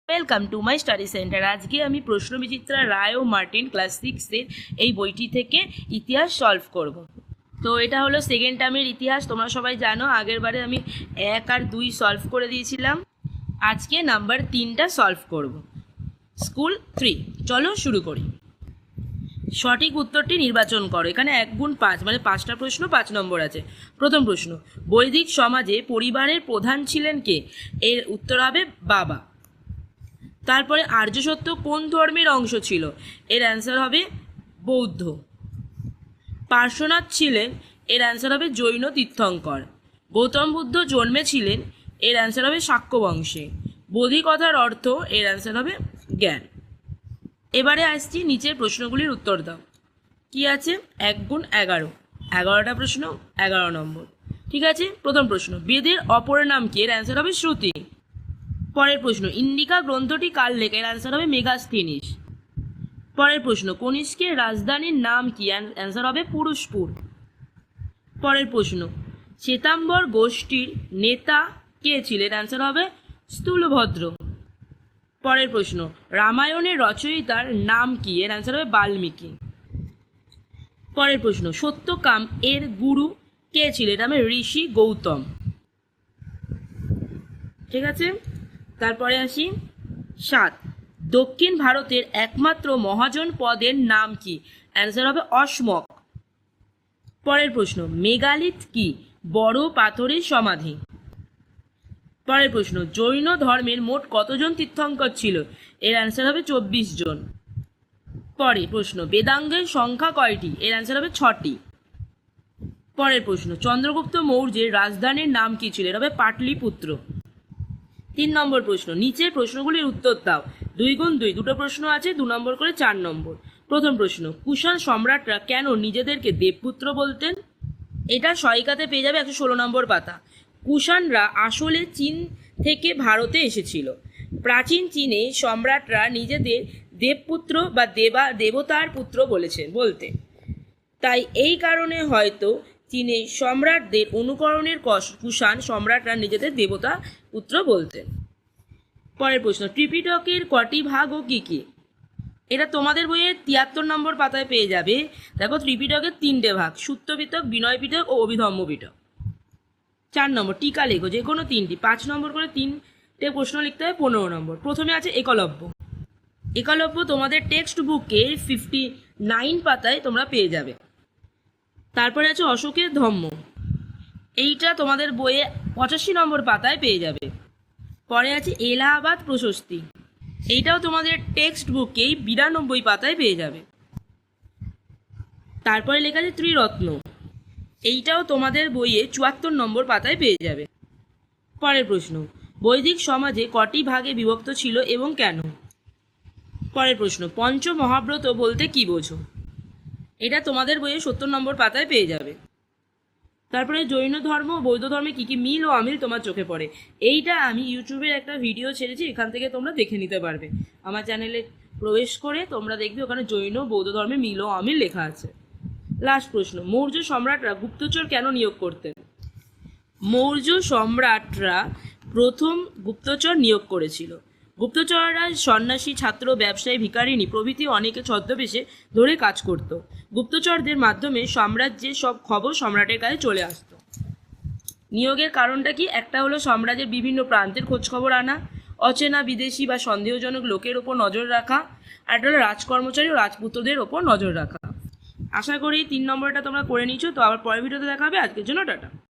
Welcome to my study centre. আজকে আমি প্রশ্নবিচিত্রা রায় ও Martin class 6-এর এই বইটি থেকে ইতিহাস সলভ করব। তো এটা হলো সেকেন্ড টার্মের ইতিহাস। তোমরা সবাই জানো আগের বারে আমি 1 আর 2 সলভ করে দিয়েছিলাম। আজকে নাম্বার 3টা সলভ করব। স্কুল 3। চলো শুরু করি। সঠিক উত্তরটি নির্বাচন করো। এখানে 1 গুণ 5 মানে 5টা প্রশ্ন, 5 নম্বর আছে। প্রথম প্রশ্ন, বৈদিক সমাজে পরিবারের প্রধান ছিলেন কে? এর উত্তর হবে বাবা। তারপরে আর্য সত্য কোন ধর্মের অংশ ছিল? এর অ্যান্সার হবে বৌদ্ধ। পার্শ্বনাথ ছিলেন? এর অ্যান্সার হবে জৈন তীর্থঙ্কর। গৌতম বুদ্ধ জন্মেছিলেন? এর অ্যান্সার হবে শাক্য বংশে। বোধি কথার অর্থ? এর অ্যান্সার হবে জ্ঞান। এবারে আসছি নিচের প্রশ্নগুলির উত্তর দাও। কি আছে? 1 গুণ 11, 11টা প্রশ্ন, 11 নম্বর। ঠিক আছে। প্রথম প্রশ্ন, বেদের অপর নাম কি? এর অ্যান্সার হবে শ্রুতি। পরের প্রশ্ন, ইন্ডিকা গ্রন্থটি কার লেখা? এর অ্যান্সার হবে মেগাস্থিনিস। পরের প্রশ্ন, কনিষ্কের রাজধানীর নাম কি? অ্যান্সার হবে পুরুষপুর। পরের প্রশ্ন, শ্বেতাম্বর গোষ্ঠীর নেতা কে ছিলেন? অ্যান্সার হবে স্থূলভদ্র। পরের প্রশ্ন, রামায়ণের রচয়িতার নাম কি? এর অ্যান্সার হবে বাল্মীকি। পরের প্রশ্ন, সত্যকাম এর গুরু কে ছিলেন? এটা হবে ঋষি গৌতম। ঠিক আছে। তারপরে আসি 7, দক্ষিণ ভারতের একমাত্র মহাজন পদের নাম কি? অ্যান্সার হবে অসমক। পরের প্রশ্ন, মেগালিথ কি? বড় পাথরের সমাধি। পরের প্রশ্ন, জৈন ধর্মের মোট কতজন তীর্থঙ্কর ছিল? এর অ্যান্সার হবে 24 জন। পরের প্রশ্ন, বেদাঙ্গের সংখ্যা কয়টি? এর অ্যান্সার হবে 6টি। পরের প্রশ্ন, চন্দ্রগুপ্ত মৌর্যের রাজধানীর নাম কি ছিল? এটা হবে পাটলিপুত্র। 3 নম্বর প্রশ্ন, নিচের প্রশ্নগুলির উত্তর দাও। 2 গুণ 2, দুটো প্রশ্ন আছে, 2 নম্বর করে 4 নম্বর। প্রথম প্রশ্ন, কুষাণ সম্রাটরা কেন নিজেদেরকে দেবপুত্র বলতেন? এটা সহায়িকাতে পেয়ে যাবে 116 নম্বর পাতা। কুষাণরা আসলে চীন থেকে ভারতে এসেছিল। প্রাচীন চীনে সম্রাটরা নিজেদের দেবপুত্র বা দেবতার পুত্র বলতে। তাই এই কারণে হয়তো চীনে সম্রাটদের অনুকরণের কুষাণ সম্রাটরা নিজেদের দেবতা পুত্র বলতেন। পরের প্রশ্ন, ত্রিপিটকের কটি ভাগ ও কি কি? এটা তোমাদের বইয়ে 73 নম্বর পাতায় পেয়ে যাবে। দেখো, ত্রিপিটকের 3টে ভাগ, সূত্র পিটক, বিনয় পিটক ও অভিধম্ম পিটক। 4 নম্বর, টিকা লেখো, যে কোনো 3টি। 5 নম্বর করে 3টে প্রশ্ন লিখতে হবে, 15 নম্বর। প্রথমে আছে একলব্য। একলব্য তোমাদের টেক্সট বুকে 59 পাতায় তোমরা পেয়ে যাবে। তারপরে আছে অশোকের ধম্ম, এইটা তোমাদের বইয়ে 85 নম্বর পাতায় পেয়ে যাবে। পরে আছে এলাহাবাদ প্রশস্তি, এইটাও তোমাদের টেক্সট বুকেই 92 পাতায় পেয়ে যাবে। তারপরে লেখা আছে ত্রিরত্ন, এইটাও তোমাদের বইয়ে 74 নম্বর পাতায় পেয়ে যাবে। পরের প্রশ্ন, বৈদিক সমাজে কটি ভাগে বিভক্ত ছিল এবং কেন? পরের প্রশ্ন, পঞ্চমহাব্রত বলতে কি বোঝো? এটা তোমাদের বইয়ে 70 নম্বর পাতায় পেয়ে যাবে। তারপরে জৈন ধর্ম ও বৌদ্ধ ধর্মে কী কী মিল ও অমিল তোমার চোখে পড়ে? এইটা আমি ইউটিউবের একটা ভিডিও ছেড়েছি, এখান থেকে তোমরা দেখে নিতে পারবে। আমার চ্যানেলে প্রবেশ করে তোমরা দেখবে ওখানে জৈন বৌদ্ধ ধর্মে মিল ও অমিল লেখা আছে। লাস্ট প্রশ্ন, মৌর্য সম্রাটরা গুপ্তচর কেন নিয়োগ করতেন? মৌর্য সম্রাটরা প্রথম গুপ্তচর নিয়োগ করেছিল। গুপ্তচররা সন্ন্যাসী, ছাত্র, ব্যবসায়ী, ভিখারিণী প্রভৃতি অনেকে ছদ্মবেশে ধরে কাজ করত। গুপ্তচরদের মাধ্যমে সাম্রাজ্যের সব খবর সম্রাটের কাছে চলে আসত। নিয়োগের কারণটা কি? একটা হলো সাম্রাজ্যের বিভিন্ন প্রান্তের খোঁজখবর আনা, অচেনা বিদেশি বা সন্দেহজনক লোকের ওপর নজর রাখা, আর একটা হলো রাজকর্মচারী ও রাজপুত্রদের ওপর নজর রাখা। আশা করি 3 নম্বরটা তোমরা করে নিচ্ছ। তো আবার পরের ভিডিওতে দেখা হবে। আজকের জন্য টাটা।